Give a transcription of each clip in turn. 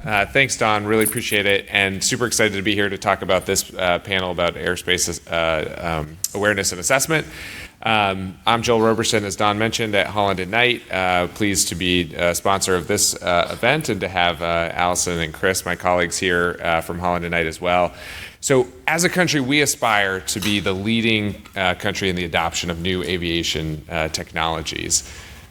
Thanks, Don. Really appreciate it, and super excited to be here to talk about this panel about airspace awareness and assessment. I'm Joel Roberson, as Don mentioned, at Holland Knight. Pleased to be a sponsor of this event and to have Allison and Chris, my colleagues here from Holland Knight as well. So as a country, we aspire to be the leading country in the adoption of new aviation technologies.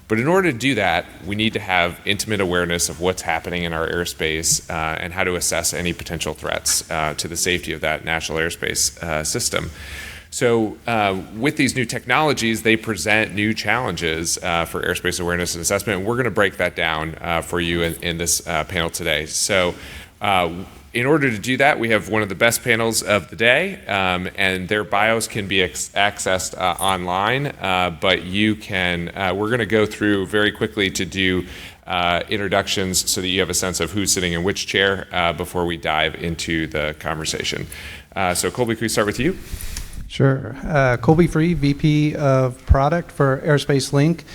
But in order to do that, we need to have intimate awareness of what's happening in our airspace and how to assess any potential threats to the safety of that national airspace system. So with these new technologies, they present new challenges for airspace awareness and assessment, and we're going to break that down for you in this panel today. So in order to do that, we have one of the best panels of the day, and their bios can be accessed online, but you can, we're going to go through very quickly to do introductions so that you have a sense of who's sitting in which chair before we dive into the conversation. So Colby, can we start with you? Sure. Colby Free, VP of Product for Airspace Link.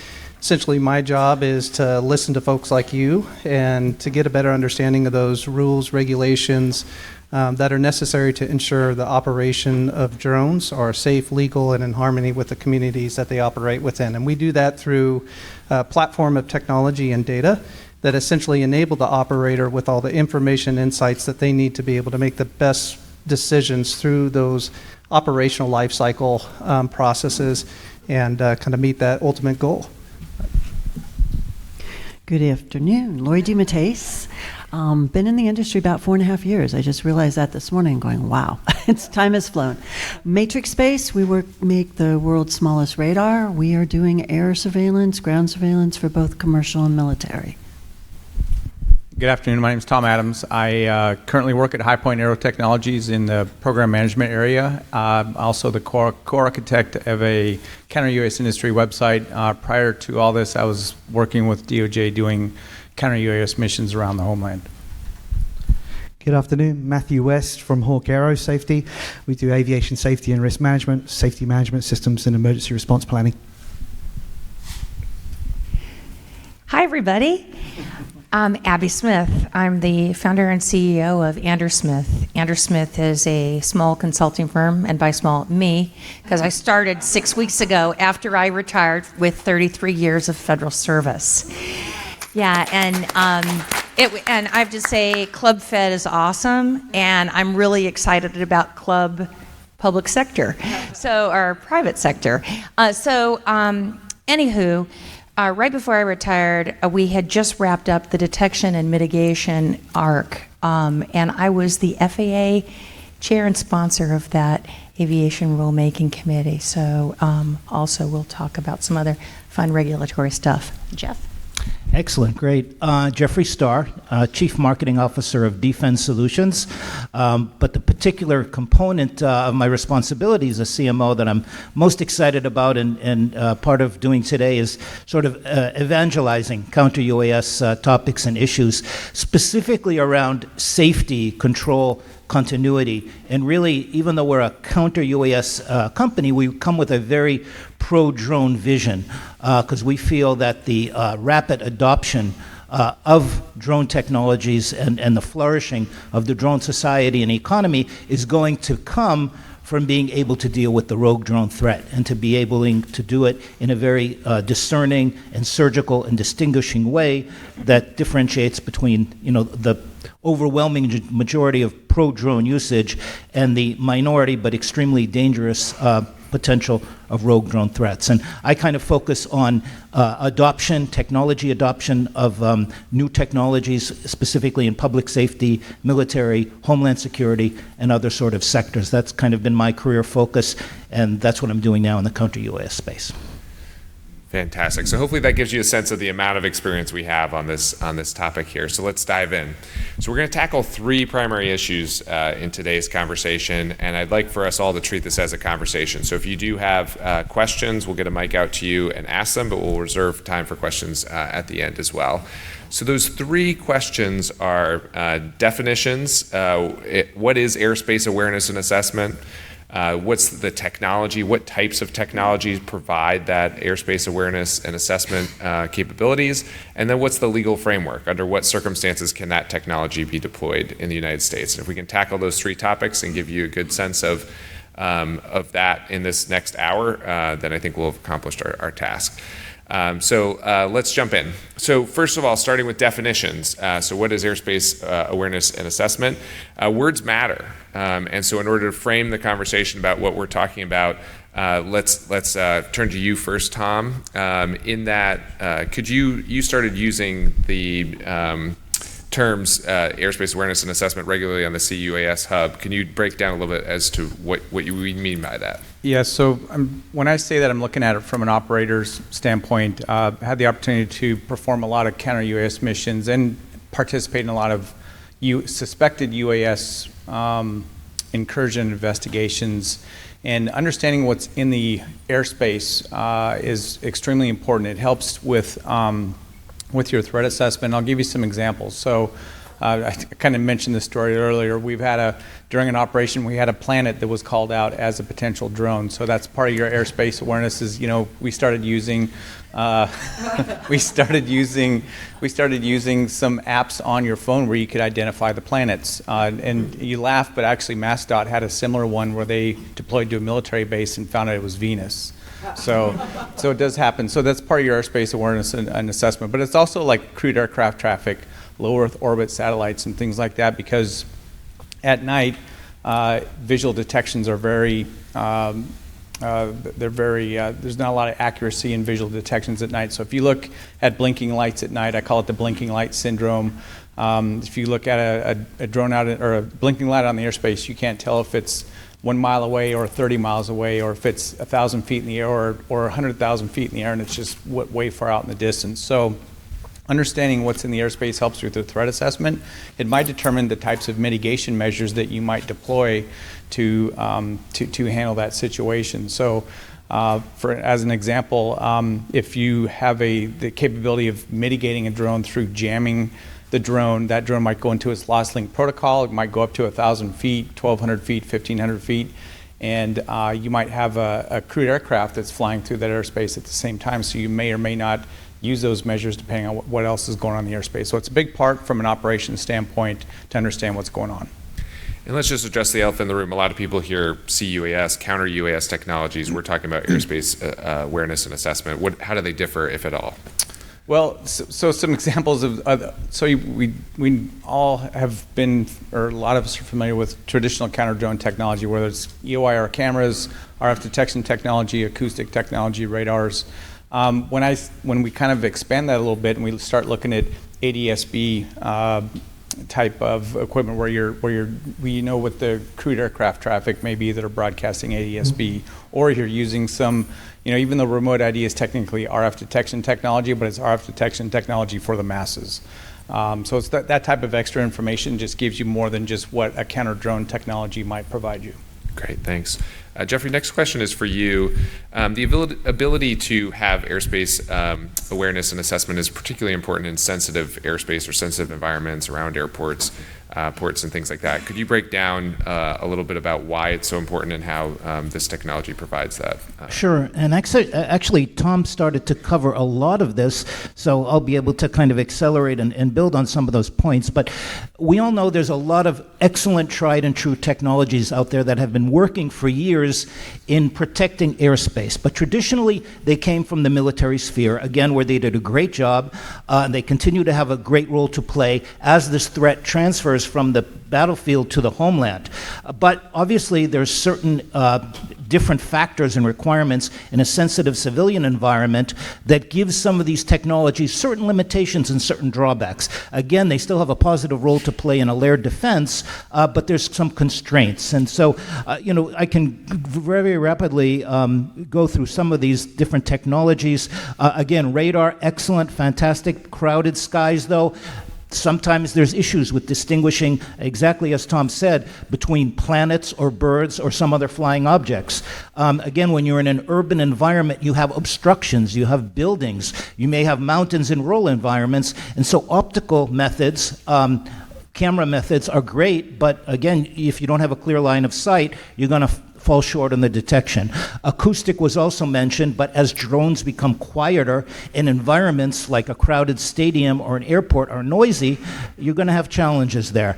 Essentially, my job is to listen to folks like you and to get a better understanding of those rules, regulations that are necessary to ensure the operation of drones are safe, legal, and in harmony with the communities that they operate within. And we do that through a platform of technology and data that essentially enable the operator with all the information, insights that they need to be able to make the best decisions through those operational life cycle processes and kind of meet that ultimate goal. Good afternoon. Lori DeMatteis. Been in the industry about 4.5 years. I just realized that this morning going, wow, time has flown. MatrixSpace, we make the world's smallest radar. We are doing air surveillance, ground surveillance for both commercial and military. Good afternoon. My name is Tom Adams. I currently work at High Point Aerotechnologies in the program management area. I'm also the co-architect of a counter-UAS industry website. Prior to all this, I was working with DOJ doing counter-UAS missions around the homeland. Good afternoon. Matthew West from Hawk Aerosafety. We do aviation safety and risk management, safety management systems, and emergency response planning. Hi, everybody. I'm Abby Smith. I'm the founder and CEO of Andersmith. Andersmith is a small consulting firm, and by small, me, because I started 6 weeks ago after I retired with 33 years of federal service. Yeah, and I have to say, Club Fed is awesome, and I'm really excited about Club Public Sector, or private sector. Anywho. Right before I retired, we had just wrapped up the detection and mitigation ARC, and I was the FAA chair and sponsor of that aviation rulemaking committee. So also we'll talk about some other fun regulatory stuff. Jeff? Excellent, great. Jeffrey Starr, Chief Marketing Officer of D-Fend Solutions. But the particular component of my responsibility as a CMO that I'm most excited about and part of doing today is sort of evangelizing counter-UAS topics and issues, specifically around safety, control, continuity, and really, even though we're a counter-UAS company, we come with a very pro-drone vision because we feel that the rapid adoption of drone technologies and the flourishing of the drone society and economy is going to come from being able to deal with the rogue drone threat and to be able to do it in a very discerning and surgical and distinguishing way that differentiates between, the overwhelming majority of pro-drone usage and the minority but extremely dangerous potential of rogue drone threats. And I kind of focus on technology adoption of new technologies, specifically in public safety, military, homeland security, and other sort of sectors. That's kind of been my career focus, and that's what I'm doing now in the counter-UAS space. Fantastic. So hopefully that gives you a sense of the amount of experience we have on this topic here. So let's dive in. So we're going to tackle three primary issues in today's conversation, and I'd like for us all to treat this as a conversation. So if you do have questions, we'll get a mic out to you and ask them, but we'll reserve time for questions at the end as well. So those three questions are definitions. What is airspace awareness and assessment? What's the technology? What types of technologies provide that airspace awareness and assessment capabilities? And then what's the legal framework? Under what circumstances can that technology be deployed in the United States? And if we can tackle those three topics and give you a good sense of that in this next hour, then I think we'll have accomplished our task. So let's jump in. So first of all, starting with definitions. So what is airspace awareness and assessment? Words matter. And so in order to frame the conversation about what we're talking about, let's turn to you first, Tom. In that, you started using the terms airspace awareness and assessment regularly on the CUAS hub. Can you break down a little bit as to what you mean by that? Yeah, so when I say that, I'm looking at it from an operator's standpoint. Had the opportunity to perform a lot of counter-UAS missions and participate in a lot of suspected UAS incursion investigations. And understanding what's in the airspace is extremely important. It helps with your threat assessment. I'll give you some examples. So I kind of mentioned this story earlier. During an operation, we had a planet that was called out as a potential drone. So that's part of your airspace awareness is, we started using some apps on your phone where you could identify the planets. And you laugh, but actually MassDOT had a similar one where they deployed to a military base and found out it was Venus. So it does happen. So that's part of your airspace awareness and assessment. But it's also like crewed aircraft traffic, low Earth orbit satellites, and things like that, because at night, visual detections are there's not a lot of accuracy in visual detections at night. So if you look at blinking lights at night, I call it the blinking light syndrome. If you look at a drone out or a blinking light on the airspace, you can't tell if it's 1 mile away or 30 miles away, or if it's 1,000 feet in the air or 100,000 feet in the air, and it's just way far out in the distance. So understanding what's in the airspace helps with the threat assessment. It might determine the types of mitigation measures that you might deploy to handle that situation. So as an example, if you have the capability of mitigating a drone through jamming the drone, that drone might go into its lost link protocol. It might go up to 1,000 feet, 1,200 feet, 1,500 feet. And you might have a crewed aircraft that's flying through that airspace at the same time. So you may or may not use those measures depending on what else is going on in the airspace. So it's a big part from an operations standpoint to understand what's going on. And let's just address the elephant in the room. A lot of people hear CUAS, counter-UAS technologies. We're talking about airspace awareness and assessment. How do they differ, if at all? Well, so some examples of, we all have been, or a lot of us are familiar with traditional counter-drone technology, whether it's EOIR cameras, RF detection technology, acoustic technology, radars. When we kind of expand that a little bit and we start looking at ADS-B type of equipment where with the crewed aircraft traffic maybe that are broadcasting ADS-B, or you're using some, even though remote ID is technically RF detection technology, but it's RF detection technology for the masses. So it's that type of extra information just gives you more than just what a counter drone technology might provide you. Great, thanks. Jeffrey, next question is for you. The ability to have airspace awareness and assessment is particularly important in sensitive airspace or sensitive environments around airports, ports and things like that. Could you break down a little bit about why it's so important and how this technology provides that? Sure, and actually Tom started to cover a lot of this, so I'll be able to kind of accelerate and build on some of those points. But we all know there's a lot of excellent tried and true technologies out there that have been working for years in protecting airspace. But traditionally, they came from the military sphere, again, where they did a great job, and they continue to have a great role to play as this threat transfers from the battlefield to the homeland. But obviously, there's certain different factors and requirements in a sensitive civilian environment that gives some of these technologies certain limitations and certain drawbacks. Again, they still have a positive role to play in a layered defense, but there's some constraints. And so, I can very rapidly go through some of these different technologies. Again, radar, excellent, fantastic. Crowded skies, though, sometimes there's issues with distinguishing, exactly as Tom said, between planets or birds or some other flying objects. Again, when you're in an urban environment, you have obstructions, you have buildings, you may have mountains in rural environments, and so optical methods, camera methods are great, but again, if you don't have a clear line of sight, you're going to fall short on the detection. Acoustic was also mentioned, but as drones become quieter in environments like a crowded stadium or an airport are noisy, you're going to have challenges there.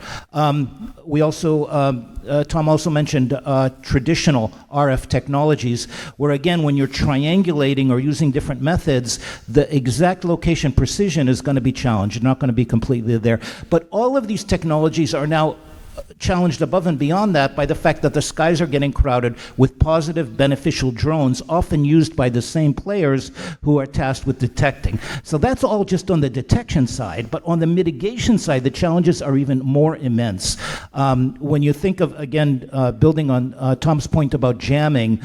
We also, Tom also mentioned traditional RF technologies, where again, when you're triangulating or using different methods, the exact location precision is going to be challenged. You're not going to be completely there. But all of these technologies are now challenged above and beyond that by the fact that the skies are getting crowded with positive, beneficial drones, often used by the same players who are tasked with detecting. So that's all just on the detection side, but on the mitigation side, the challenges are even more immense. When you think of, again, building on Tom's point about jamming,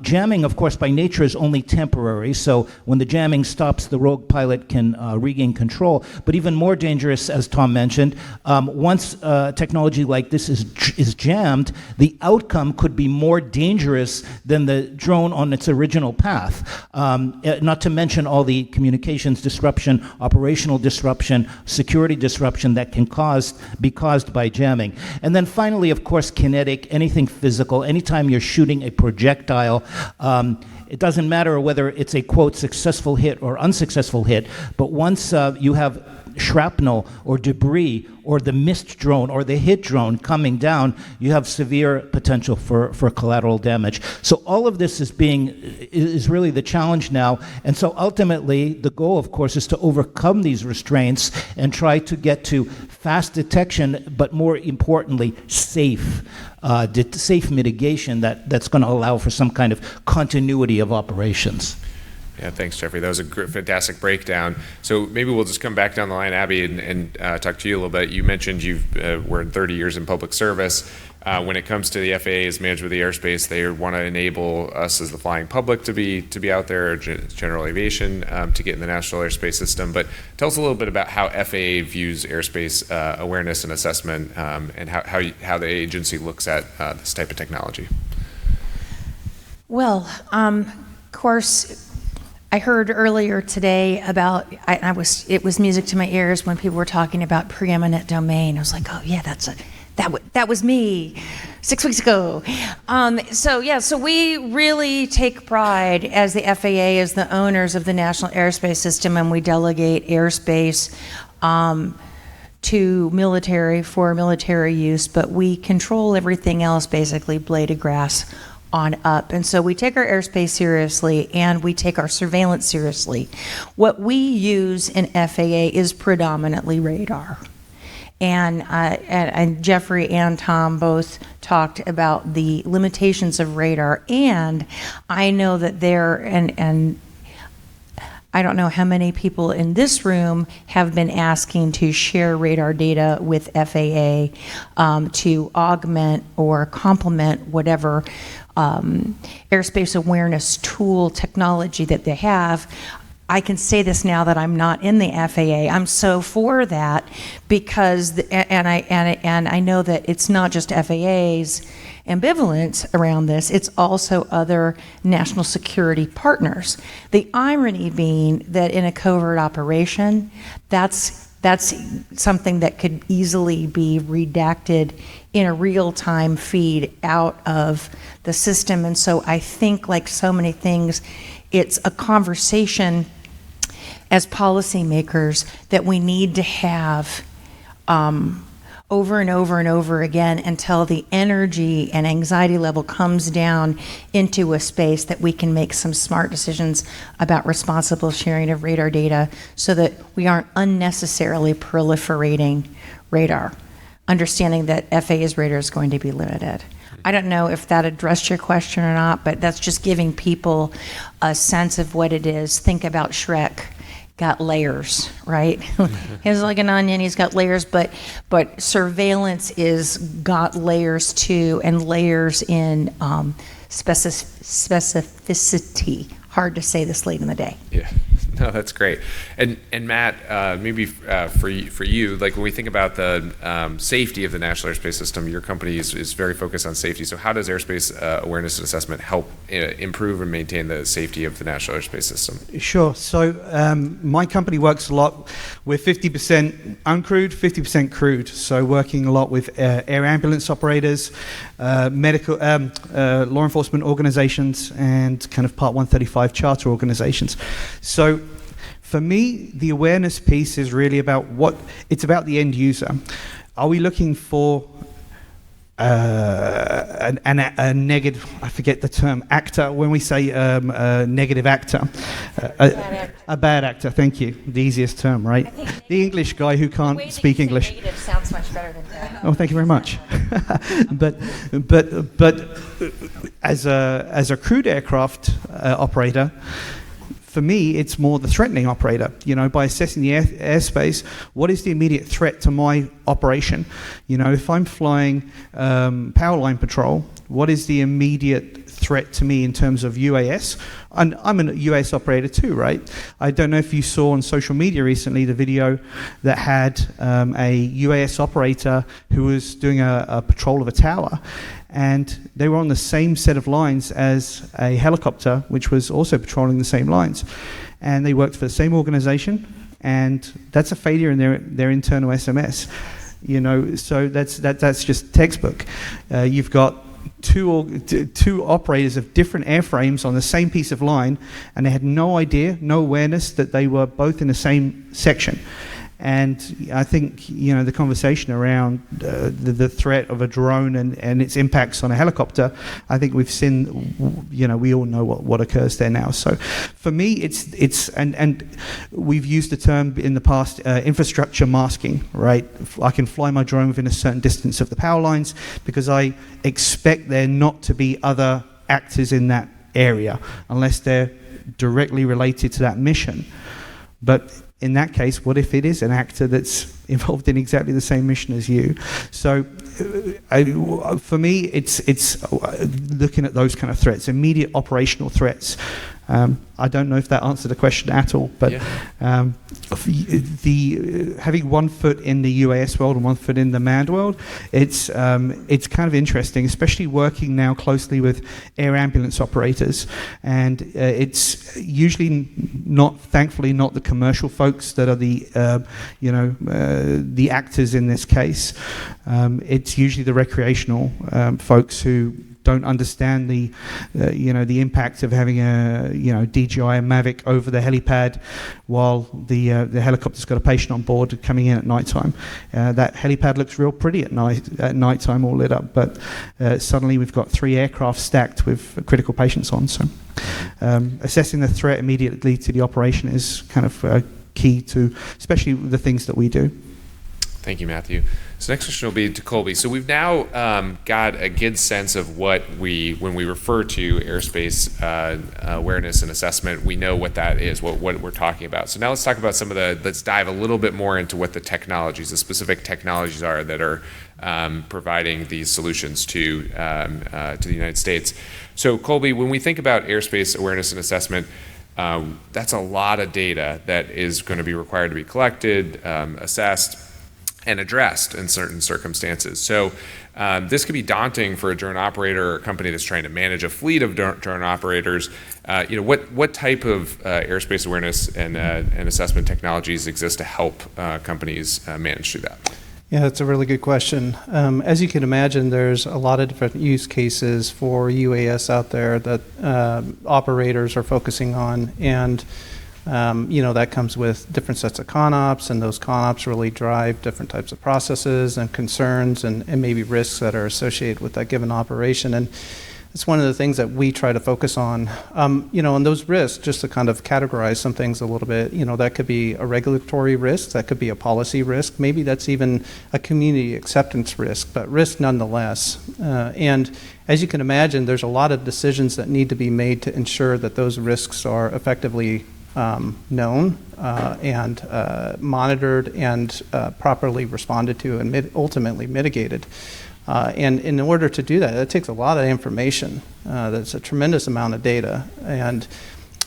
jamming, of course, by nature is only temporary, so when the jamming stops, the rogue pilot can regain control. But even more dangerous, as Tom mentioned, once technology like this is jammed, the outcome could be more dangerous than the drone on its original path. Not to mention all the communications disruption, operational disruption, security disruption that can be caused by jamming. And then finally, of course, kinetic, anything physical. Anytime you're shooting a projectile, it doesn't matter whether it's a, quote, successful hit or unsuccessful hit, but once you have shrapnel or debris or the missed drone or the hit drone coming down, you have severe potential for collateral damage. So all of this is really the challenge now. And so ultimately, the goal, of course, is to overcome these restraints and try to get to fast detection, but more importantly, safe mitigation that's going to allow for some kind of continuity of operations. Yeah, thanks, Jeffrey. That was a fantastic breakdown. So maybe we'll just come back down the line, Abby, and talk to you a little bit. You mentioned you've were 30 years in public service. When it comes to the FAA's management of the airspace, they want to enable us as the flying public to be out there, general aviation, to get in the national airspace system. But tell us a little bit about how FAA views airspace awareness and assessment, and how the agency looks at this type of technology. Well, of course, I heard earlier today about, it was music to my ears when people were talking about preeminent domain. I was like, oh yeah, that was me 6 weeks ago. So we really take pride as the FAA, as the owners of the National Airspace System, and we delegate airspace to military for military use, but we control everything else, basically blade of grass on up. And so we take our airspace seriously and we take our surveillance seriously. What we use in FAA is predominantly radar. And Jeffrey and Tom both talked about the limitations of radar, and I know that and I don't know how many people in this room have been asking to share radar data with FAA to augment or complement whatever airspace awareness tool technology that they have. I can say this now that I'm not in the FAA. I'm so for that because, and I know that it's not just FAA's ambivalence around this, it's also other national security partners. The irony being that in a covert operation, that's something that could easily be redacted in a real-time feed out of the system. And so I think, like so many things, it's a conversation as policymakers that we need to have over and over and over again until the energy and anxiety level comes down into a space that we can make some smart decisions about responsible sharing of radar data so that we aren't unnecessarily proliferating radar, understanding that FAA's radar is going to be limited. I don't know if that addressed your question or not, but that's just giving people a sense of what it is. Think about Shrek. Got layers, right? He's like an onion, he's got layers, but surveillance is got layers too, and layers in specificity. Hard to say this late in the day. Yeah, No, that's great. And Matt, maybe for you, like when we think about the safety of the National Airspace System, your company is very focused on safety. So how does Airspace Awareness and Assessment help improve and maintain the safety of the National Airspace System? Sure. So my company works a lot. We're 50% uncrewed, 50% crewed. So working a lot with air ambulance operators, medical, law enforcement organizations, and kind of Part 135 charter organizations. So for me, the awareness piece is really about it's about the end user. Are we looking for a negative, I forget the term, actor, when we say a negative actor? A bad actor, thank you. The easiest term, right? The English guy who can't speak English. Negative sounds much better than bad. Oh, thank you very much. but as a crewed aircraft operator, for me, it's more the threatening operator. By assessing the airspace, what is the immediate threat to my operation? If I'm flying power line patrol, what is the immediate threat to me in terms of UAS? And I'm a UAS operator too, right? I don't know if you saw on social media recently the video that had a UAS operator who was doing a patrol of a tower, and they were on the same set of lines as a helicopter, which was also patrolling the same lines. And they worked for the same organization, and that's a failure in their internal SMS. So that's just textbook. You've got two operators of different airframes on the same piece of line, and they had no idea, no awareness that they were both in the same section. And I think the conversation around the threat of a drone and its impacts on a helicopter, I think we've seen, we all know what occurs there now. So for me, it's and we've used the term in the past, infrastructure masking, right? I can fly my drone within a certain distance of the power lines because I expect there not to be other actors in that area unless they're directly related to that mission. But in that case, what if it is an actor that's involved in exactly the same mission as you? So for me, it's looking at those kind of threats, immediate operational threats. I don't know if that answered the question at all, but having 1 foot in the UAS world and 1 foot in the manned world, it's kind of interesting, especially working now closely with air ambulance operators. And it's usually thankfully not the commercial folks that are the actors in this case. It's usually the recreational folks who don't understand the impact of having a DJI and Mavic over the helipad while the helicopter's got a patient on board coming in at nighttime. That helipad looks real pretty at nighttime, all lit up, but suddenly we've got 3 aircraft stacked with critical patients on. So assessing the threat immediately to the operation is kind of key to, especially the things that we do. Thank you, Matthew. So next question will be to Colby. So we've now got a good sense of when we refer to airspace awareness and assessment, we know what that is, what we're talking about. So now let's talk about let's dive a little bit more into what the specific technologies are that are providing these solutions to the United States. So Colby, when we think about airspace awareness and assessment, that's a lot of data that is going to be required to be collected, assessed, and addressed in certain circumstances. So this could be daunting for a drone operator or a company that's trying to manage a fleet of drone operators. What type of airspace awareness and assessment technologies exist to help companies manage through that? Yeah, that's a really good question. As you can imagine, there's a lot of different use cases for UAS out there that operators are focusing on, and that comes with different sets of ConOps, and those ConOps really drive different types of processes and concerns and maybe risks that are associated with that given operation. And it's one of the things that we try to focus on. And those risks, just to kind of categorize some things a little bit, that could be a regulatory risk, that could be a policy risk, maybe that's even a community acceptance risk, but risk nonetheless. And as you can imagine, there's a lot of decisions that need to be made to ensure that those risks are effectively known and monitored and properly responded to and ultimately mitigated. And in order to do that, it takes a lot of information. That's a tremendous amount of data. And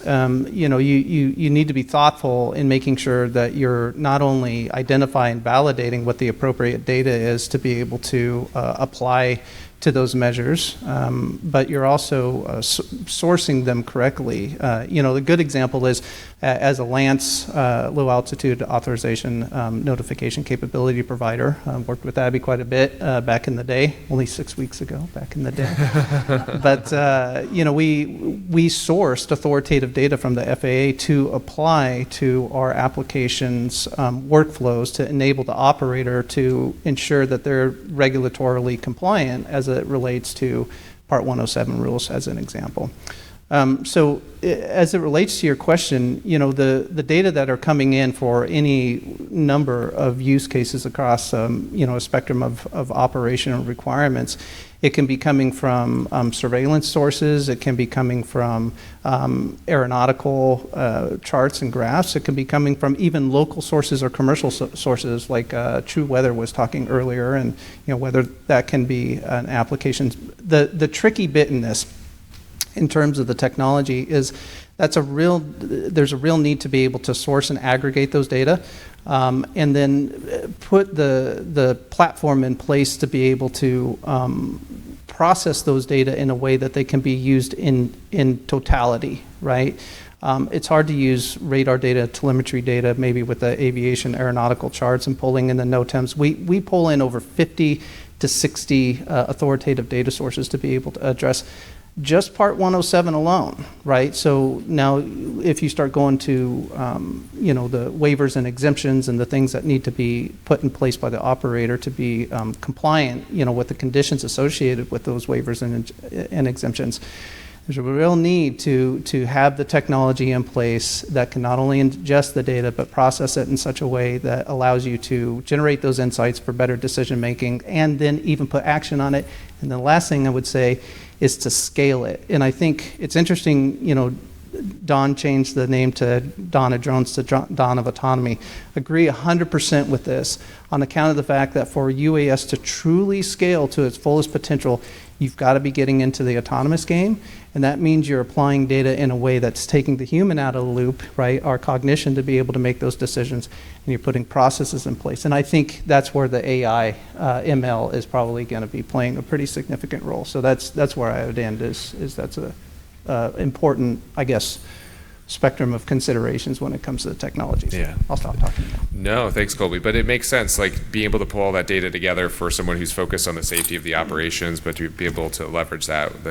you need to be thoughtful in making sure that you're not only identifying and validating what the appropriate data is to be able to apply to those measures, but you're also sourcing them correctly. The good example is as a LANCE, low altitude authorization notification capability provider, worked with Abby quite a bit back in the day, only 6 weeks ago, back in the day. But, we sourced authoritative data from the FAA to apply to our applications workflows to enable the operator to ensure that they're regulatorily compliant as it relates to Part 107 rules, as an example. As it relates to your question, the data that are coming in for any number of use cases across, a spectrum of operational requirements, it can be coming from surveillance sources, it can be coming from aeronautical charts and graphs, it can be coming from even local sources or commercial sources like True Weather was talking earlier, and whether that can be an application. The tricky bit in this, in terms of the technology, is there's a real need to be able to source and aggregate those data, and then put the platform in place to be able to process those data in a way that they can be used in totality, right? It's hard to use radar data, telemetry data, maybe with the aviation aeronautical charts and pulling in the NOTAMs. We pull in over 50 to 60 authoritative data sources to be able to address just Part 107 alone, right? So now if you start going to, the waivers and exemptions and the things that need to be put in place by the operator to be compliant, with the conditions associated with those waivers and exemptions, there's a real need to have the technology in place that can not only ingest the data, but process it in such a way that allows you to generate those insights for better decision making and then even put action on it. And the last thing I would say is to scale it. And I think it's interesting, Dawn changed the name to Dawn of Drones to Dawn of Autonomy. Agree 100% with this on account of the fact that for UAS to truly scale to its fullest potential, you've got to be getting into the autonomous game. And that means you're applying data in a way that's taking the human out of the loop, right? Our cognition to be able to make those decisions, and you're putting processes in place. And I think that's where the AI, ML is probably going to be playing a pretty significant role. So that's where I would end, is that's a important, I guess, spectrum of considerations when it comes to the technologies. Yeah. I'll stop talking now. No, thanks, Colby. But it makes sense, like being able to pull all that data together for someone who's focused on the safety of the operations, but to be able to leverage that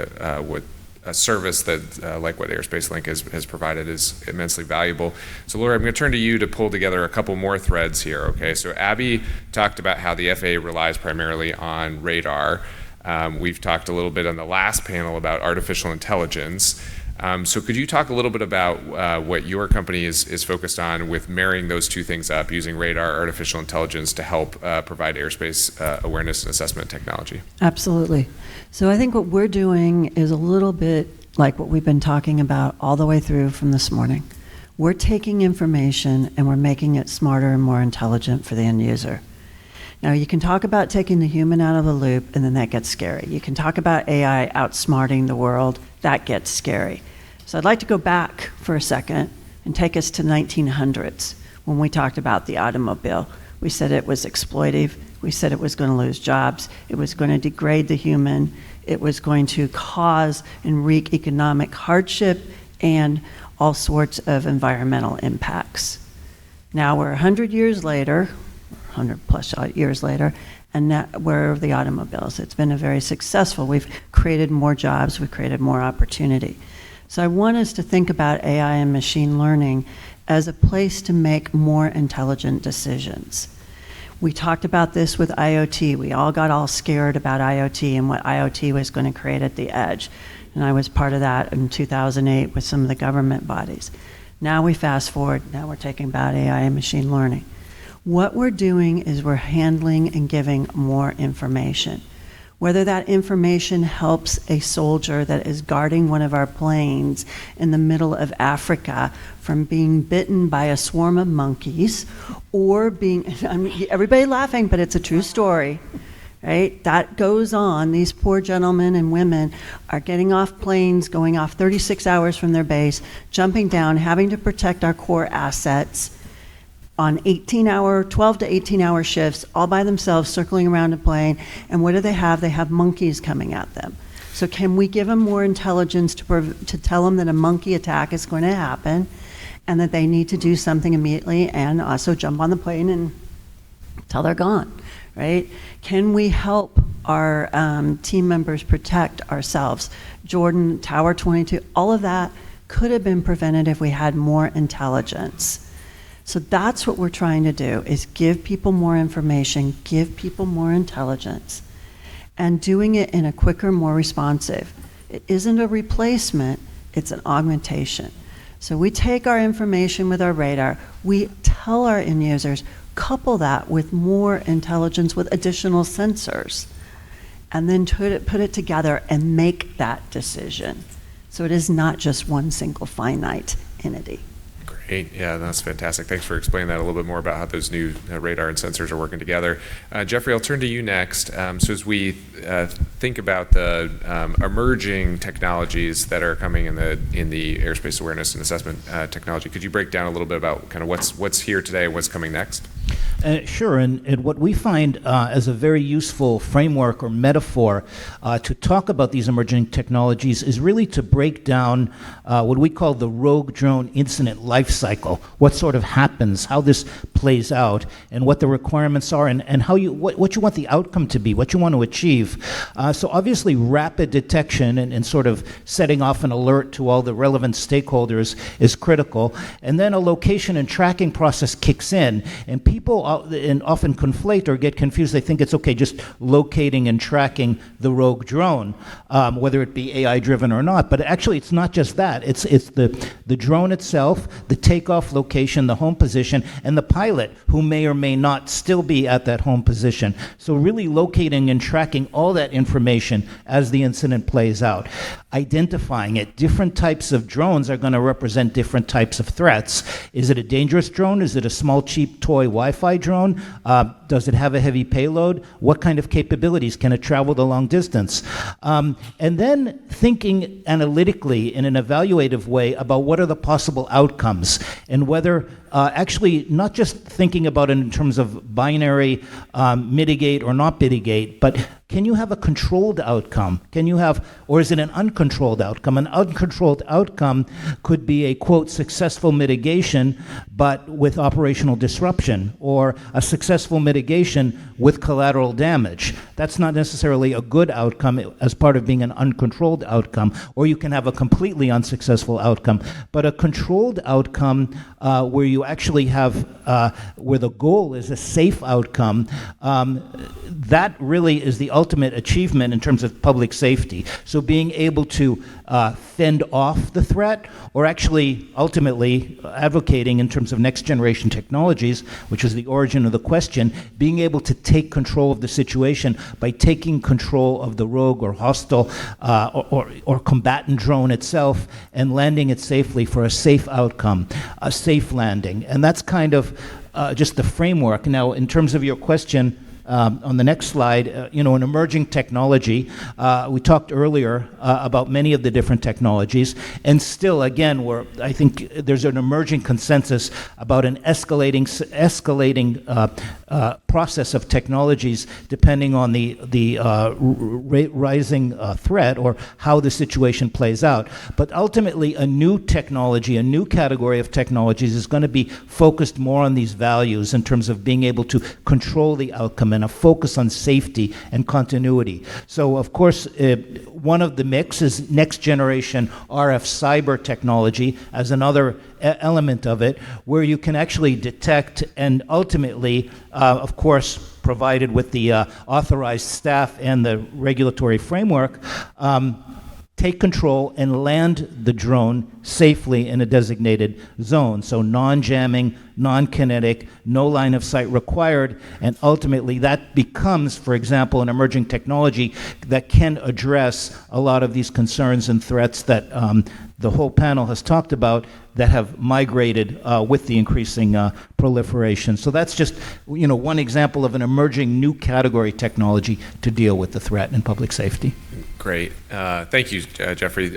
with a service that, like what Airspace Link has provided, is immensely valuable. So, Lori, I'm going to turn to you to pull together a couple more threads here. Okay, so Abby talked about how the FAA relies primarily on radar. We've talked a little bit on the last panel about artificial intelligence. So could you talk a little bit about what your company is focused on with marrying those two things up, using radar, artificial intelligence to help provide airspace awareness and assessment technology? Absolutely. So I think what we're doing is a little bit like what we've been talking about all the way through from this morning. We're taking information and we're making it smarter and more intelligent for the end user. Now, you can talk about taking the human out of the loop, and then that gets scary. You can talk about AI outsmarting the world. That gets scary. So I'd like to go back for a second and take us to 1900s when we talked about the automobile. We said it was exploitive. We said it was going to lose jobs. It was going to degrade the human. It was going to cause and wreak economic hardship and all sorts of environmental impacts. Now we're 100 years later, 100 plus years later, and now where are the automobiles? It's been a very successful. We've created more jobs, we've created more opportunity. So I want us to think about AI and machine learning as a place to make more intelligent decisions. We talked about this with IoT. We all got all scared about IoT and what IoT was going to create at the edge. And I was part of that in 2008 with some of the government bodies. Now we fast forward, now we're talking about AI and machine learning. What we're doing is we're handling and giving more information. Whether that information helps a soldier that is guarding one of our planes in the middle of Africa from being bitten by a swarm of monkeys, or being, I mean, everybody laughing, but it's a true story, right? That goes on. These poor gentlemen and women are getting off planes, going off 36 hours from their base, jumping down, having to protect our core assets on 12 to 18-hour shifts, all by themselves, circling around a plane. And what do they have? They have monkeys coming at them. So can we give them more intelligence to tell them that a monkey attack is going to happen and that they need to do something immediately, and also jump on the plane and till they're gone, right? Can we help our team members protect ourselves? Jordan, Tower 22, all of that could have been prevented if we had more intelligence. So that's what we're trying to do, is give people more information, give people more intelligence, and doing it in a quicker, more responsive. It isn't a replacement, it's an augmentation. So we take our information with our radar, we tell our end users, couple that with more intelligence with additional sensors, and then put it together and make that decision. So it is not just one single finite entity. Great. Yeah, that's fantastic. Thanks for explaining that a little bit more about how those new radar and sensors are working together. Jeffrey, I'll turn to you next. So as we think about the emerging technologies that are coming in the airspace awareness and assessment technology, could you break down a little bit about kind of what's here today and what's coming next? Sure, and what we find as a very useful framework or metaphor to talk about these emerging technologies is really to break down what we call the rogue drone incident life cycle, what sort of happens, how this plays out, and what the requirements are, and how what you want the outcome to be, what you want to achieve. So obviously rapid detection and sort of setting off an alert to all the relevant stakeholders is critical, and then a location and tracking process kicks in, and people often conflate or get confused. They think it's okay just locating and tracking the rogue drone, whether it be AI driven or not. But actually, it's not just that. It's the drone itself, the takeoff location, the home position, and the pilot who may or may not still be at that home position. So really locating and tracking all that information as the incident plays out. Identifying it. Different types of drones are going to represent different types of threats. Is it a dangerous drone? Is it a small, cheap toy Wi-Fi drone? Does it have a heavy payload? What kind of capabilities? Can it travel the long distance? And then thinking analytically in an evaluative way about what are the possible outcomes and whether actually not just thinking about it in terms of binary mitigate or not mitigate, but can you have a controlled outcome? Can you have, or is it an uncontrolled outcome? An uncontrolled outcome could be a, quote, successful mitigation, but with operational disruption, or a successful mitigation with collateral damage. That's not necessarily a good outcome as part of being an uncontrolled outcome, or you can have a completely unsuccessful outcome. But a controlled outcome where you actually have, where the goal is a safe outcome, that really is the ultimate achievement in terms of public safety. So being able to fend off the threat, or actually ultimately advocating in terms of next generation technologies, which is the origin of the question, being able to take control of the situation by taking control of the rogue or hostile or combatant drone itself and landing it safely for a safe outcome, a safe landing. And that's kind of just the framework. Now, in terms of your question, on the next slide, an emerging technology. We talked earlier about many of the different technologies, and still, again, I think there's an emerging consensus about an escalating process of technologies depending on the rising threat or how the situation plays out. But ultimately, a new technology, a new category of technologies is going to be focused more on these values in terms of being able to control the outcome and a focus on safety and continuity. So, of course, one of the mix is next generation RF cyber technology as another element of it, where you can actually detect and ultimately, of course, provided with the authorized staff and the regulatory framework, take control and land the drone safely in a designated zone. So non-jamming, non-kinetic, no line of sight required, and ultimately that becomes, for example, an emerging technology that can address a lot of these concerns and threats that the whole panel has talked about that have migrated with the increasing proliferation. So that's just one example of an emerging new category technology to deal with the threat in public safety. Great. Thank you, Jeffrey.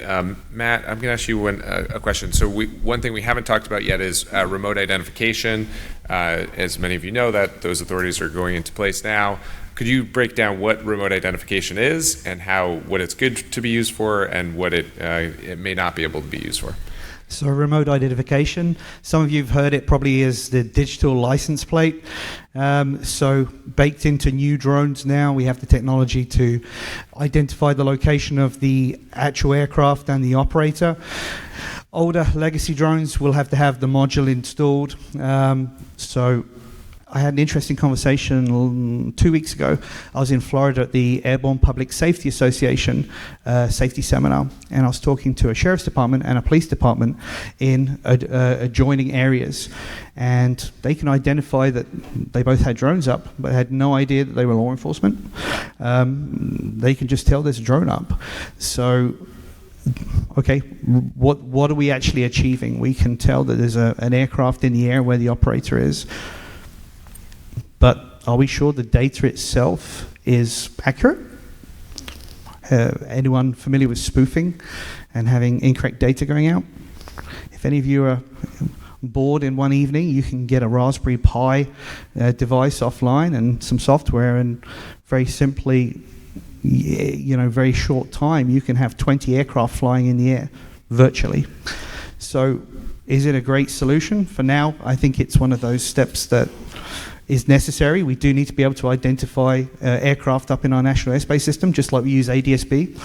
Matt, I'm going to ask you a question. So one thing we haven't talked about yet is remote identification. As many of you know, that those authorities are going into place now. Could you break down what remote identification is and what it's good to be used for and what it may not be able to be used for? So remote identification, some of you have heard it probably as the digital license plate. So baked into new drones now, we have the technology to identify the location of the actual aircraft and the operator. Older legacy drones will have to have the module installed. So I had an interesting conversation 2 weeks ago. I was in Florida at the Airborne Public Safety Association safety seminar, and I was talking to a sheriff's department and a police department in adjoining areas, and they can identify that they both had drones up, but had no idea that they were law enforcement. They can just tell there's a drone up. So okay, what are we actually achieving? We can tell that there's an aircraft in the air where the operator is. But are we sure the data itself is accurate? Anyone familiar with spoofing and having incorrect data going out? If any of you are bored in one evening, you can get a Raspberry Pi device offline and some software, and very simply, very short time, you can have 20 aircraft flying in the air virtually. So is it a great solution? For now, I think it's one of those steps that is necessary. We do need to be able to identify aircraft up in our national airspace system, just like we use ADSB.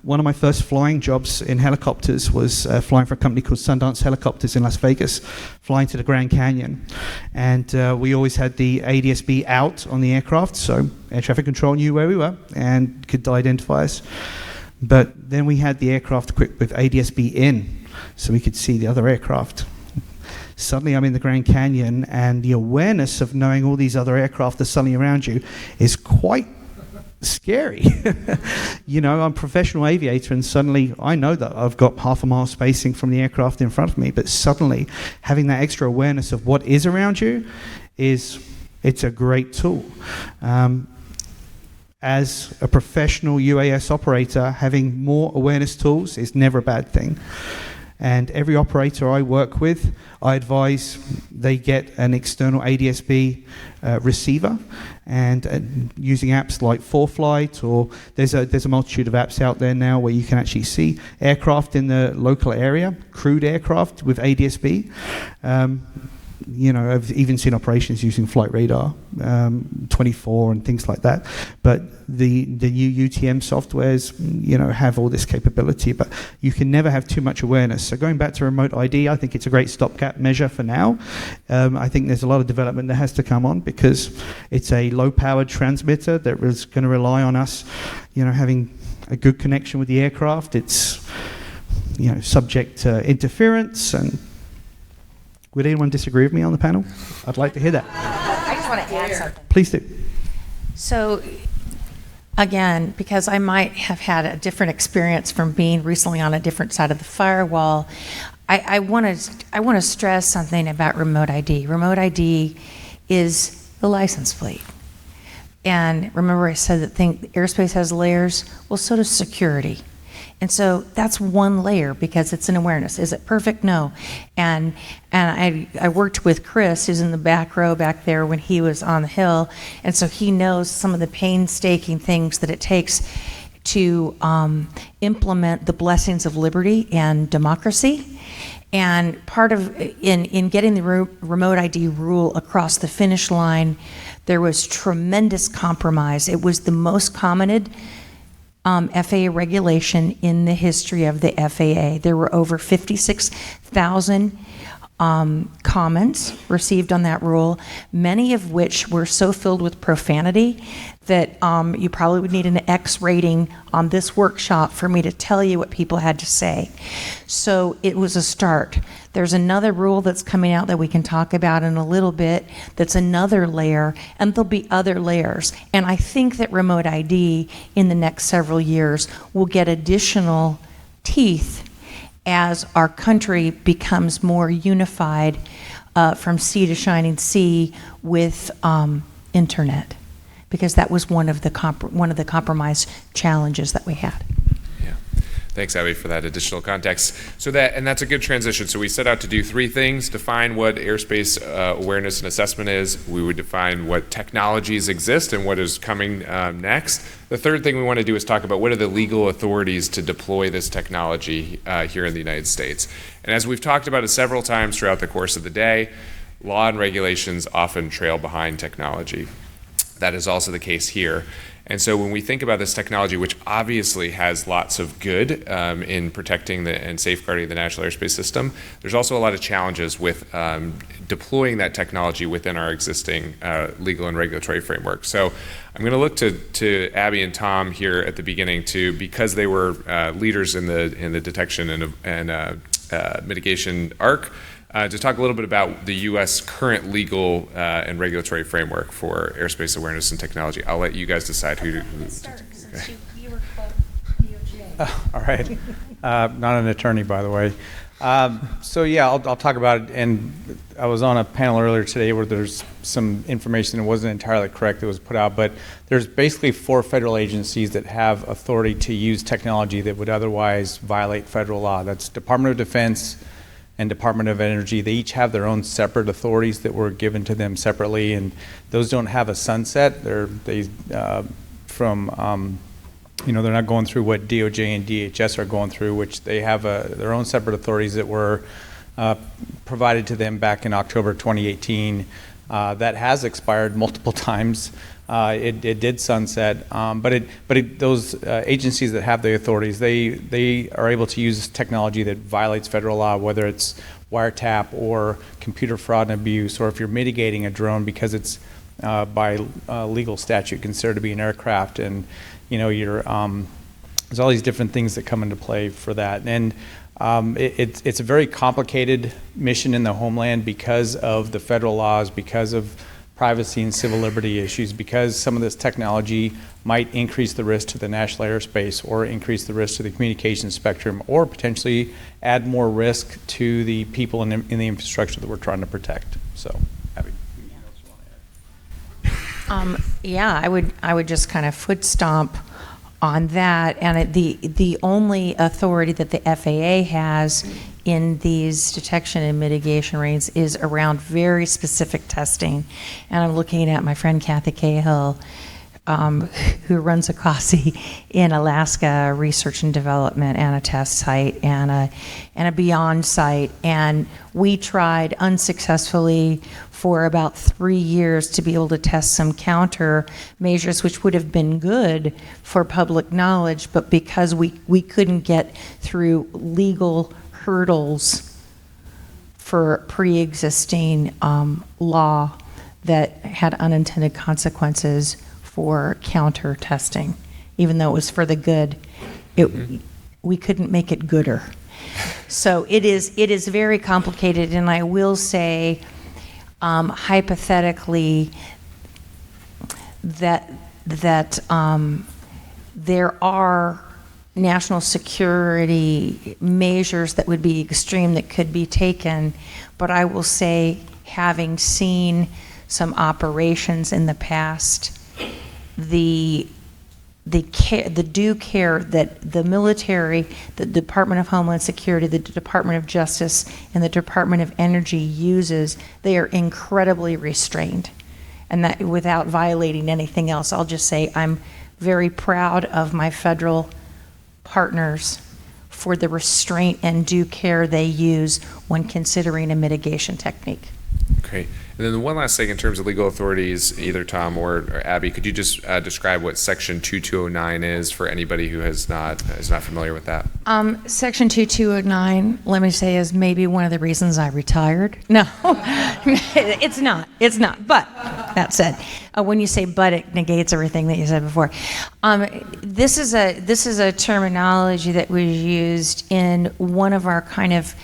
One of my first flying jobs in helicopters was flying for a company called Sundance Helicopters in Las Vegas, flying to the Grand Canyon. And we always had the ADSB out on the aircraft, so air traffic control knew where we were and could identify us. But then we had the aircraft equipped with ADSB in, so we could see the other aircraft. Suddenly I'm in the Grand Canyon, and the awareness of knowing all these other aircraft are suddenly around you is quite scary. I'm a professional aviator, and suddenly I know that I've got half a mile spacing from the aircraft in front of me, but suddenly having that extra awareness of what is around you it's a great tool. As a professional UAS operator, having more awareness tools is never a bad thing. And every operator I work with, I advise they get an external ADSB receiver, and using apps like 4Flight, or there's a multitude of apps out there now where you can actually see aircraft in the local area, crewed aircraft with ADSB. I've even seen operations using Flight Radar 24 and things like that. But the new UTM softwares, have all this capability, but you can never have too much awareness. So going back to remote ID, I think it's a great stopgap measure for now. I think there's a lot of development that has to come on, because it's a low-powered transmitter that is going to rely on us, having a good connection with the aircraft. It's, subject to interference. And would anyone disagree with me on the panel? I'd like to hear that. I just want to add something. Please do. So, again, because I might have had a different experience from being recently on a different side of the firewall, I want to stress something about remote ID. Remote ID is the license plate. And remember I said that airspace has layers? Well, so does security. And so that's one layer, because it's an awareness. Is it perfect? No. And I worked with Chris, who's in the back row back there, when he was on the Hill, and so he knows some of the painstaking things that it takes to implement the blessings of liberty and democracy. And part of in getting the remote ID rule across the finish line, there was tremendous compromise. It was the most commented FAA regulation in the history of the FAA. There were over 56,000 comments received on that rule, many of which were so filled with profanity that you probably would need an X rating on this workshop for me to tell you what people had to say. So it was a start. There's another rule that's coming out that we can talk about in a little bit that's another layer, and there'll be other layers. And I think that remote ID in the next several years will get additional teeth as our country becomes more unified from sea to shining sea with internet, because that was one of the compromise challenges that we had. Thanks, Abby, for that additional context. That's a good transition. So we set out to do three things: define what airspace awareness and assessment is. We would define what technologies exist and what is coming next. The third thing we want to do is talk about what are the legal authorities to deploy this technology here in the United States. And as we've talked about it several times throughout the course of the day, law and regulations often trail behind technology. That is also the case here. And so when we think about this technology, which obviously has lots of good in protecting and safeguarding the national airspace system, there's also a lot of challenges with deploying that technology within our existing legal and regulatory framework. So I'm going to look to Abby and Tom here at the beginning because they were leaders in the detection and mitigation arc, to talk a little bit about the U.S. current legal and regulatory framework for airspace awareness and technology. I'll let you guys decide who to. You were All right. Not an attorney, by the way. So yeah, I'll talk about it. And I was on a panel earlier today where there's some information that wasn't entirely correct that was put out, but there's basically 4 federal agencies that have authority to use technology that would otherwise violate federal law. That's Department of Defense and Department of Energy. They each have their own separate authorities that were given to them separately, and those don't have a sunset. They're not going through what DOJ and DHS are going through, which they have their own separate authorities that were provided to them back in October 2018. That has expired multiple times. It did sunset, but those agencies that have the authorities, they are able to use technology that violates federal law, whether it's wiretap or computer fraud and abuse, or if you're mitigating a drone because it's by legal statute considered to be an aircraft, and you're there's all these different things that come into play for that. And it's a very complicated mission in the homeland because of the federal laws, because of privacy and civil liberty issues, because some of this technology might increase the risk to the national airspace or increase the risk to the communications spectrum, or potentially add more risk to the people in the infrastructure that we're trying to protect. So, Abby, anything else you want to add? Yeah, I would just kind of foot stomp on that. And the only authority that the FAA has in these detection and mitigation ranges is around very specific testing. And I'm looking at my friend Kathy Cahill, who runs a COSI in Alaska, research and development, and a test site, and a beyond site. And we tried unsuccessfully for about 3 years to be able to test some counter measures, which would have been good for public knowledge, but because we couldn't get through legal hurdles for pre-existing law that had unintended consequences for counter testing, even though it was for the good, we couldn't make it gooder. So it is very complicated, and I will say, hypothetically, that there are national security measures that would be extreme that could be taken, but I will say, having seen some operations in the past, the due care that the military, the Department of Homeland Security, the Department of Justice, and the Department of Energy uses, they are incredibly restrained. And that, without violating anything else, I'll just say I'm very proud of my federal partners for the restraint and due care they use when considering a mitigation technique. Great. And then the one last thing in terms of legal authorities, either Tom or Abby, could you just describe what Section 2209 is for anybody who is not familiar with that? Section 2209, let me say, is maybe one of the reasons I retired. No, it's not. It's not. But that said, when you say "but," it negates everything that you said before. This is a terminology that was used in one of our kind of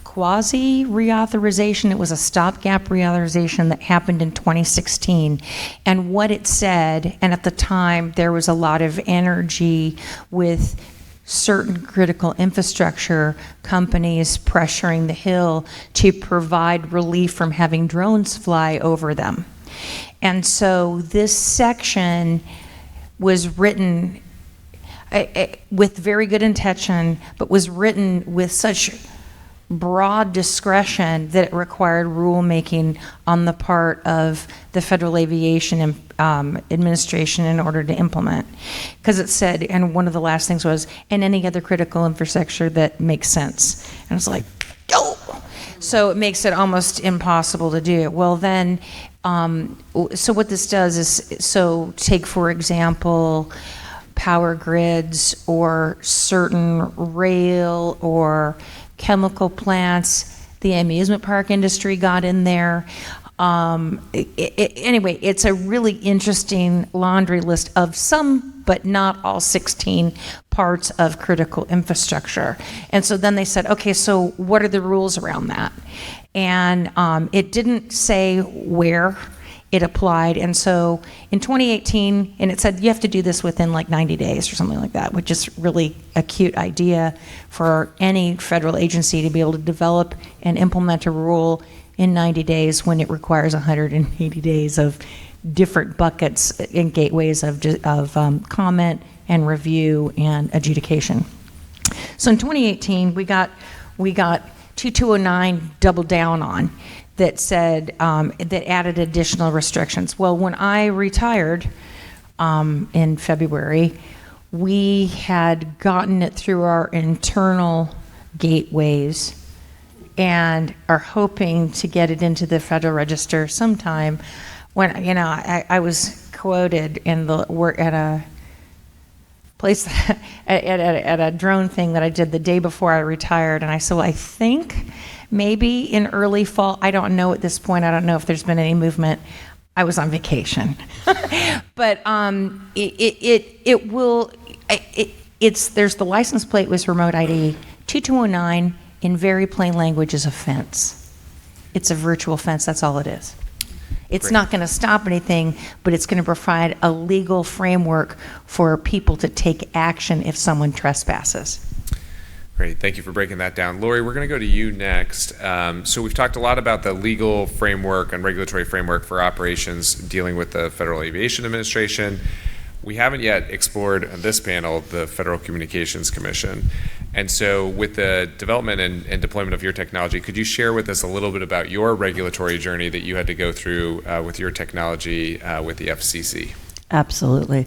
quasi reauthorization. It was a stopgap reauthorization that happened in 2016. And what it said, and at the time there was a lot of energy with certain critical infrastructure companies pressuring the Hill to provide relief from having drones fly over them. And so this section was written with very good intention, but was written with such broad discretion that it required rulemaking on the part of the Federal Aviation Administration in order to implement. Because it said, and one of the last things was, and any other critical infrastructure that makes sense. And it's like, oh! So it makes it almost impossible to do it. Well then, so what this does is, so take for example, power grids or certain rail or chemical plants. The amusement park industry got in there. Anyway, it's a really interesting laundry list of some, but not all 16 parts of critical infrastructure. And so then they said, okay, so what are the rules around that? And it didn't say where it applied. And so in 2018, and it said you have to do this within like 90 days or something like that, which is really a cute idea for any federal agency to be able to develop and implement a rule in 90 days when it requires 180 days of different buckets and gateways of comment and review and adjudication. So in 2018, we got 2209 doubled down on, that said, that added additional restrictions. Well, when I retired in February, we had gotten it through our internal gateways and are hoping to get it into the Federal Register sometime. When, you know, I was quoted in the work at a place at a drone thing that I did the day before I retired, and I said, well, I think maybe in early fall. I don't know at this point. I don't know if there's been any movement. I was on vacation, but there's the license plate was remote ID. 2209 in very plain language is a fence. It's a virtual fence. That's all it is. It's Great. not going to stop anything, but it's going to provide a legal framework for people to take action if someone trespasses. Great, thank you for breaking that down. Lori, we're going to go to you next. So we've talked a lot about the legal framework and regulatory framework for operations dealing with the Federal Aviation Administration. We haven't yet explored on this panel the Federal Communications Commission. And so with the development and deployment of your technology, could you share with us a little bit about your regulatory journey that you had to go through with your technology with the FCC? Absolutely.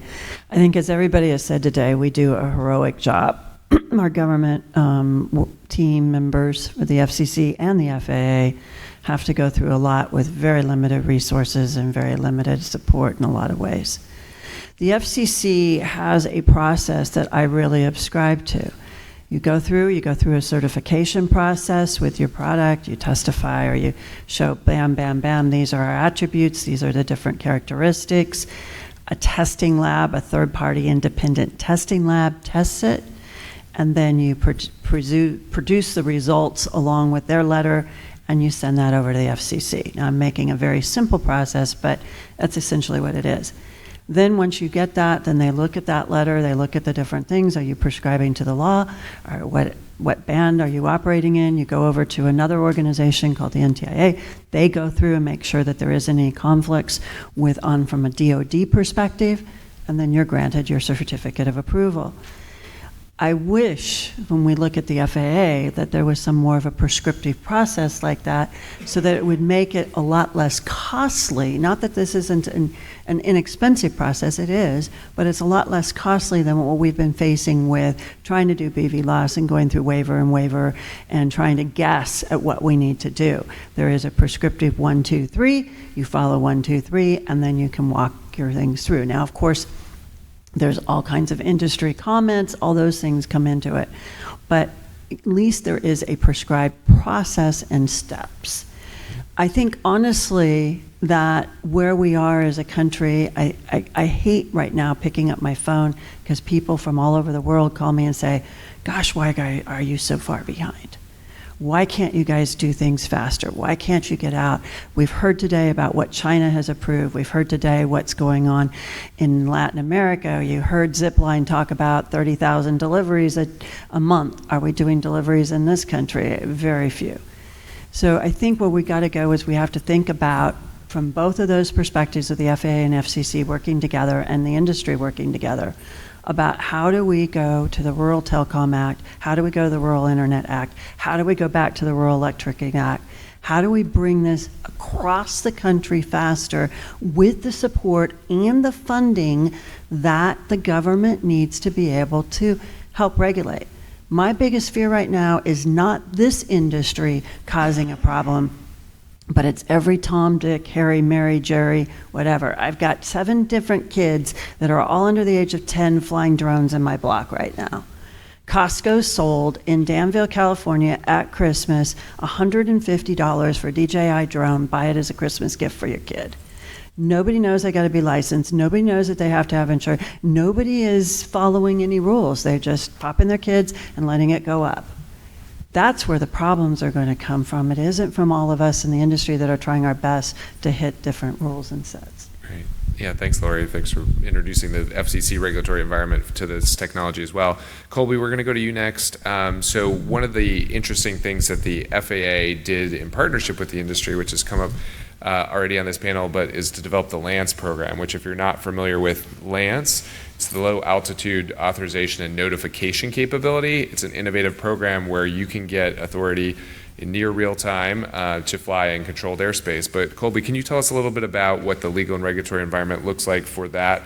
I think as everybody has said today, we do a heroic job. Our government team members with the FCC and the FAA have to go through a lot with very limited resources and very limited support in a lot of ways. The FCC has a process that I really subscribe to. You go through a certification process with your product, you testify or you show bam, bam, bam, these are our attributes, these are the different characteristics. A testing lab, a third-party independent testing lab tests it, and then you produce the results along with their letter, and you send that over to the FCC. Now, I'm making a very simple process, but that's essentially what it is. Then once you get that, then they look at that letter, they look at the different things. Are you prescribing to the law? Or what band are you operating in? You go over to another organization called the NTIA. They go through and make sure that there isn't any conflicts from a DoD perspective, and then you're granted your certificate of approval. I wish, when we look at the FAA, that there was some more of a prescriptive process like that so that it would make it a lot less costly. Not that this isn't an inexpensive process, it is, but it's a lot less costly than what we've been facing with trying to do BVLOS and going through waiver and trying to guess at what we need to do. There is a prescriptive 1, 2, 3, you follow 1, 2, 3, and then you can walk your things through. Now, of course, there's all kinds of industry comments, all those things come into it. But at least there is a prescribed process and steps. I think, honestly, that where we are as a country, I hate right now picking up my phone because people from all over the world call me and say, gosh, why are you so far behind? Why can't you guys do things faster? Why can't you get out? We've heard today about what China has approved. We've heard today what's going on in Latin America. You heard Zipline talk about 30,000 deliveries a month. Are we doing deliveries in this country? Very few. So I think where we got to go is we have to think about, from both of those perspectives of the FAA and FCC working together and the industry working together, about how do we go to the Rural Telecom Act, how do we go to the Rural Internet Act, how do we go back to the Rural Electric Act, how do we bring this across the country faster with the support and the funding that the government needs to be able to help regulate. My biggest fear right now is not this industry causing a problem, but it's every Tom, Dick, Harry, Mary, Jerry, whatever. I've got 7 different kids that are all under the age of 10 flying drones in my block right now. Costco sold in Danville, California at Christmas $150 for a DJI drone. Buy it as a Christmas gift for your kid. Nobody knows they got to be licensed. Nobody knows that they have to have insurance. Nobody is following any rules. They're just popping their kids and letting it go up. That's where the problems are going to come from. It isn't from all of us in the industry that are trying our best to hit different rules and sets. Great. Yeah, thanks, Lori. Thanks for introducing the FCC regulatory environment to this technology as well. Colby, we're going to go to you next. So one of the interesting things that the FAA did in partnership with the industry, which has come up already on this panel, but is to develop the LANCE program, which, if you're not familiar with LANCE, it's the Low Altitude Authorization and Notification Capability. It's an innovative program where you can get authority in near real time to fly in controlled airspace. But Colby, can you tell us a little bit about what the legal and regulatory environment looks like for that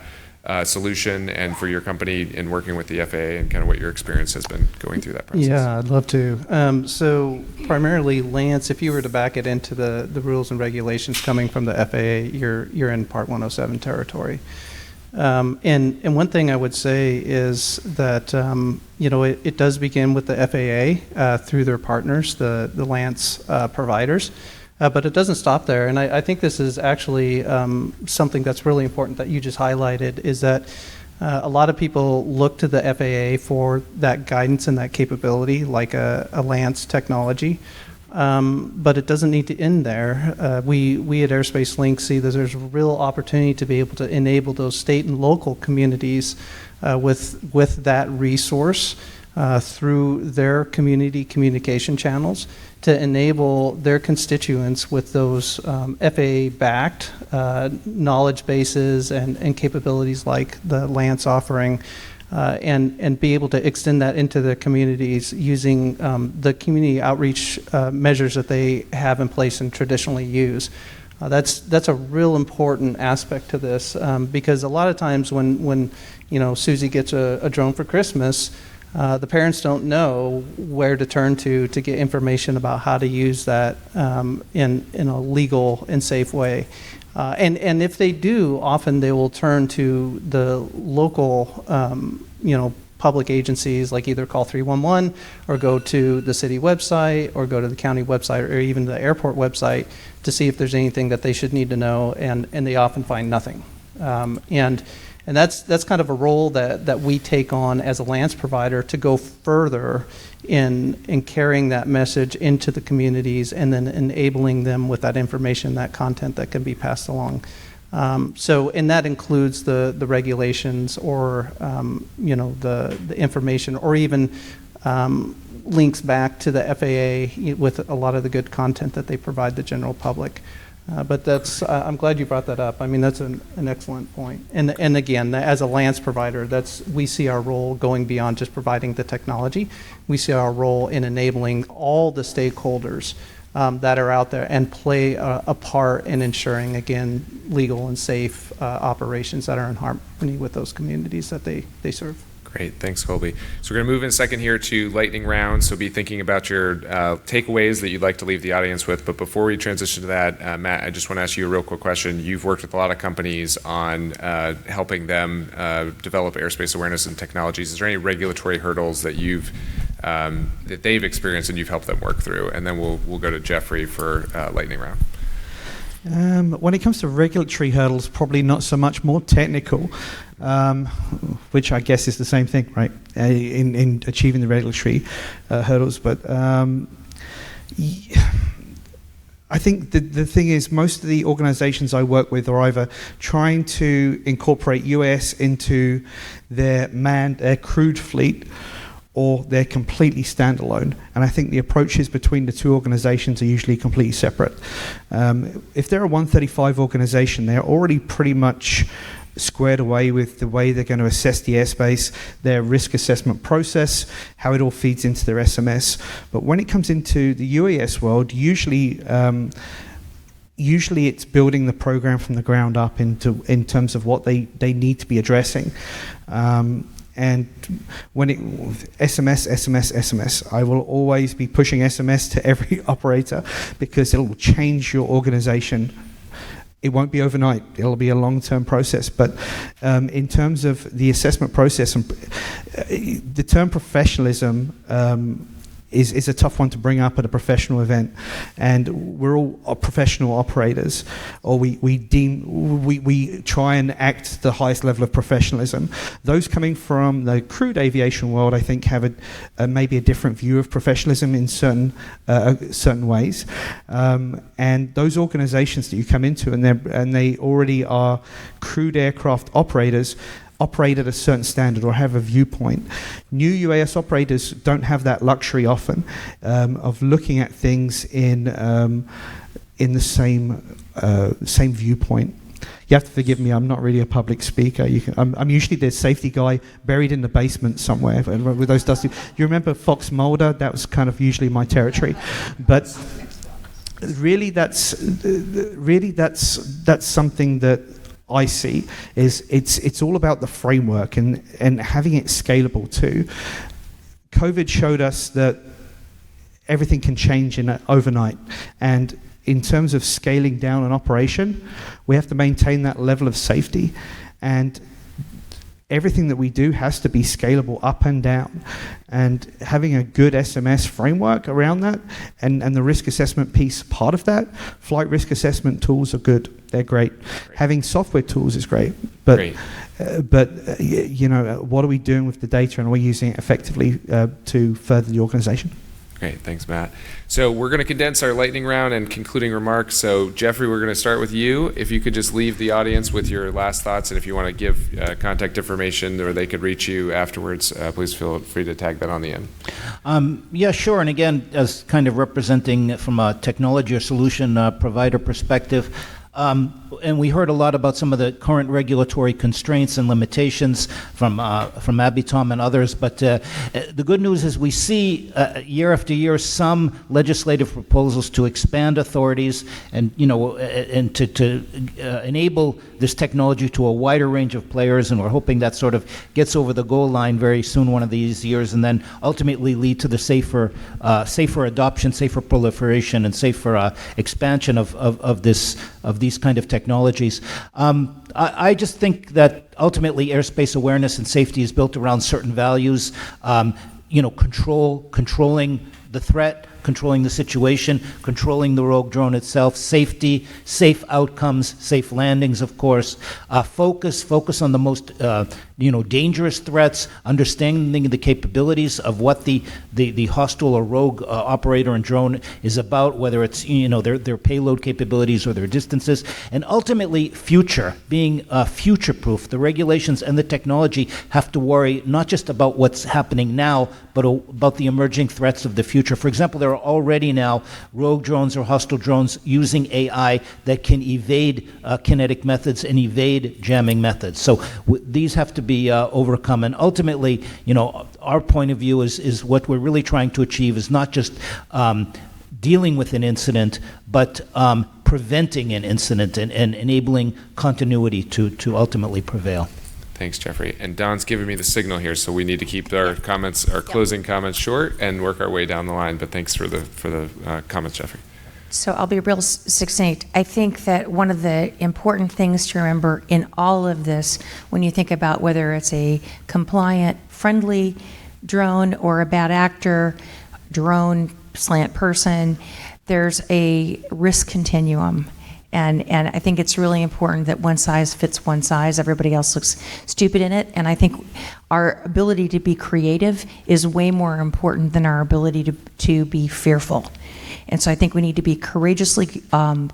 solution and for your company in working with the FAA, and kind of what your experience has been going through that process? Yeah, I'd love to. So primarily LANCE, if you were to back it into the rules and regulations coming from the FAA, you're in Part 107 territory. And one thing I would say is that it does begin with the FAA through their partners, the LANCE providers, but it doesn't stop there. And I think this is actually something that's really important that you just highlighted, is that a lot of people look to the FAA for that guidance and that capability, like a LANCE technology. But it doesn't need to end there. We at Airspace Link see that there's a real opportunity to be able to enable those state and local communities with that resource through their community communication channels to enable their constituents with those FAA-backed knowledge bases and capabilities like the LANCE offering. And be able to extend that into the communities using the community outreach measures that they have in place and traditionally use. That's a real important aspect to this because a lot of times when Susie gets a drone for Christmas, the parents don't know where to turn to get information about how to use that in a legal and safe way. And if they do, often they will turn to the local, public agencies, like either call 311 or go to the city website or go to the county website or even the airport website to see if there's anything that they should need to know, and they often find nothing. And that's kind of a role that we take on as a LANCE provider to go further in carrying that message into the communities and then enabling them with that information, that content that can be passed along. And that includes the regulations or the information, or even links back to the FAA with a lot of the good content that they provide the general public. But that's I'm glad you brought that up. I mean, that's an excellent point. And again, as a LANCE provider, we see our role going beyond just providing the technology. We see our role in enabling all the stakeholders that are out there and play a part in ensuring, again, legal and safe operations that are in harmony with those communities that they serve. Great, thanks, Colby. So we're going to move in a second here to lightning round. So be thinking about your takeaways that you'd like to leave the audience with. But before we transition to that, Matt, I just want to ask you a real quick question. You've worked with a lot of companies on helping them develop airspace awareness and technologies. Is there any regulatory hurdles that that they've experienced and you've helped them work through? And then we'll go to Jeffrey for lightning round. When it comes to regulatory hurdles, probably not so much, more technical, which I guess is the same thing, right, in achieving the regulatory hurdles. But I think the thing is, most of the organizations I work with are either trying to incorporate UAS into their crewed fleet, or they're completely standalone. And I think the approaches between the two organizations are usually completely separate. If they're a 135 organization, they're already pretty much squared away with the way they're going to assess the airspace, their risk assessment process, how it all feeds into their SMS. But when it comes into the UAS world, usually it's building the program from the ground up in terms of what they need to be addressing. And when SMS, I will always be pushing SMS to every operator, because it will change your organization. It won't be overnight. It'll be a long-term process. But in terms of the assessment process, the term professionalism is a tough one to bring up at a professional event. And we're all professional operators, or we try and act the highest level of professionalism. Those coming from the crewed aviation world, I think, have maybe a different view of professionalism in certain ways. And those organizations that you come into, and they already are crewed aircraft operators, operate at a certain standard or have a viewpoint. New UAS operators don't have that luxury often of looking at things in the same viewpoint. You have to forgive me, I'm not really a public speaker. I'm usually the safety guy buried in the basement somewhere with those dusty. You remember Fox Mulder? That was kind of usually my territory. But really that's something that I see is it's all about the framework and having it scalable too. COVID showed us that everything can change overnight, and in terms of scaling down an operation, we have to maintain that level of safety, and everything that we do has to be scalable up and down. And having a good SMS framework around that, and the risk assessment piece part of that, flight risk assessment tools are good. They're great. Having software tools is great. But what are we doing with the data, and are we using it effectively to further the organization? Great, thanks, Matt. So we're going to condense our lightning round and concluding remarks. So Jeffrey, we're going to start with you. If you could just leave the audience with your last thoughts, and if you want to give contact information or they could reach you afterwards, please feel free to tag that on the end. Yeah, sure. And again, as kind of representing from a technology or solution provider perspective, and we heard a lot about some of the current regulatory constraints and limitations from Abby, Tom, and others. But the good news is we see year after year some legislative proposals to expand authorities and to enable this technology to a wider range of players. And we're hoping that sort of gets over the goal line very soon, one of these years, and then ultimately lead to the safer adoption, safer proliferation, and safer expansion of these kind of technologies. I just think that ultimately airspace awareness and safety is built around certain values. Controlling the threat, controlling the situation, controlling the rogue drone itself, safety, safe outcomes, safe landings, of course. Focus on the most dangerous threats, understanding the capabilities of what the hostile or rogue operator and drone is about, whether it's their payload capabilities or their distances, and ultimately being future-proof. The regulations and the technology have to worry not just about what's happening now, but about the emerging threats of the future. For example, there are already now rogue drones or hostile drones using AI that can evade kinetic methods and evade jamming methods. So these have to be overcome. And ultimately, our point of view is what we're really trying to achieve is not just dealing with an incident, but preventing an incident and enabling continuity to ultimately prevail. Thanks, Jeffrey. And Don's giving me the signal here, so we need to keep our closing comments short and work our way down the line. But thanks for the comments, Jeffrey. So I'll be real succinct. I think that one of the important things to remember in all of this, when you think about whether it's a compliant, friendly drone or a bad actor, drone, slant person, there's a risk continuum. And I think it's really important that one size fits one size. Everybody else looks stupid in it. And I think our ability to be creative is way more important than our ability to be fearful. And so I think we need to be courageously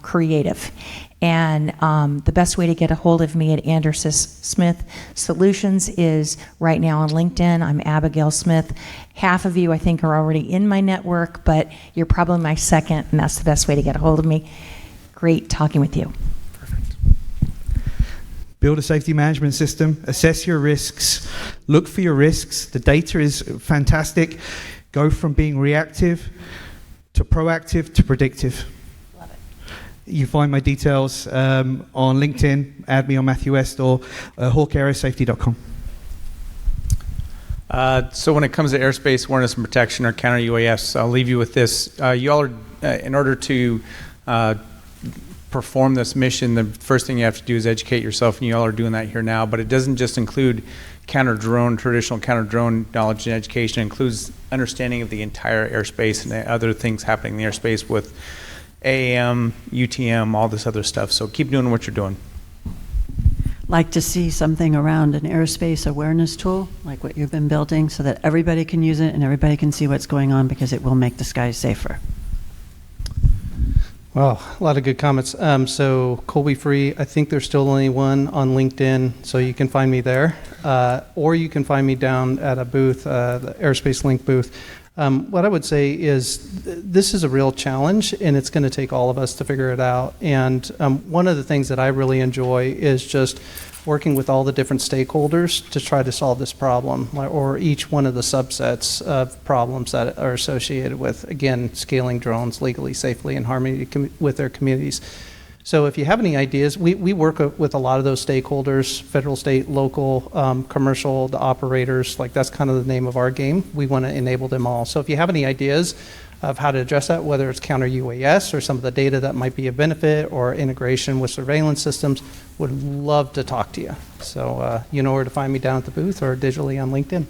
creative. And the best way to get a hold of me at Andersmith Solutions is right now on LinkedIn. I'm Abigail Smith. Half of you, I think, are already in my network, but you're probably my second, and that's the best way to get a hold of me. Great talking with you. Build a safety management system, assess your risks, look for your risks. The data is fantastic. Go from being reactive to proactive to predictive. Love it. You find my details on LinkedIn, add me on Matthew West or hawkaerosafety.com. So when it comes to airspace awareness and protection or counter UAS, I'll leave you with this. You all are, in order to perform this mission, the first thing you have to do is educate yourself, and you all are doing that here now. But it doesn't just include counter-drone, traditional counter-drone knowledge and education. It includes understanding of the entire airspace and the other things happening in the airspace with AAM, UTM, all this other stuff. So keep doing what you're doing. Like to see something around an airspace awareness tool, like what you've been building, so that everybody can use it and everybody can see what's going on, because it will make the skies safer. Wow, a lot of good comments. So Colby Free, I think there's still only one on LinkedIn, so you can find me there. Or you can find me down at a booth, the Airspace Link booth. What I would say is this is a real challenge, and it's going to take all of us to figure it out. And one of the things that I really enjoy is just working with all the different stakeholders to try to solve this problem, or each one of the subsets of problems that are associated with, again, scaling drones legally, safely, in harmony with their communities. So if you have any ideas, we work with a lot of those stakeholders, federal, state, local, commercial, the operators. Like, that's kind of the name of our game. We want to enable them all. So if you have any ideas of how to address that, whether it's counter UAS or some of the data that might be a benefit, or integration with surveillance systems, would love to talk to you. So you know where to find me down at the booth or digitally on LinkedIn.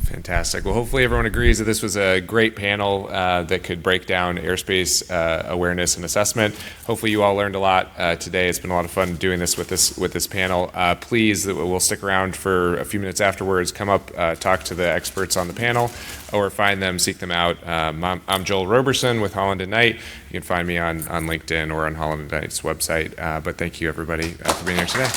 Fantastic. Well, hopefully everyone agrees that this was a great panel that could break down airspace awareness and assessment. Hopefully you all learned a lot today. It's been a lot of fun doing this with this panel. Please, we'll stick around for a few minutes afterwards. Come up, talk to the experts on the panel, or find them, seek them out. I'm Joel Roberson with Holland Knight. You can find me on LinkedIn or on Holland Knight's website. But thank you, everybody, for being here today.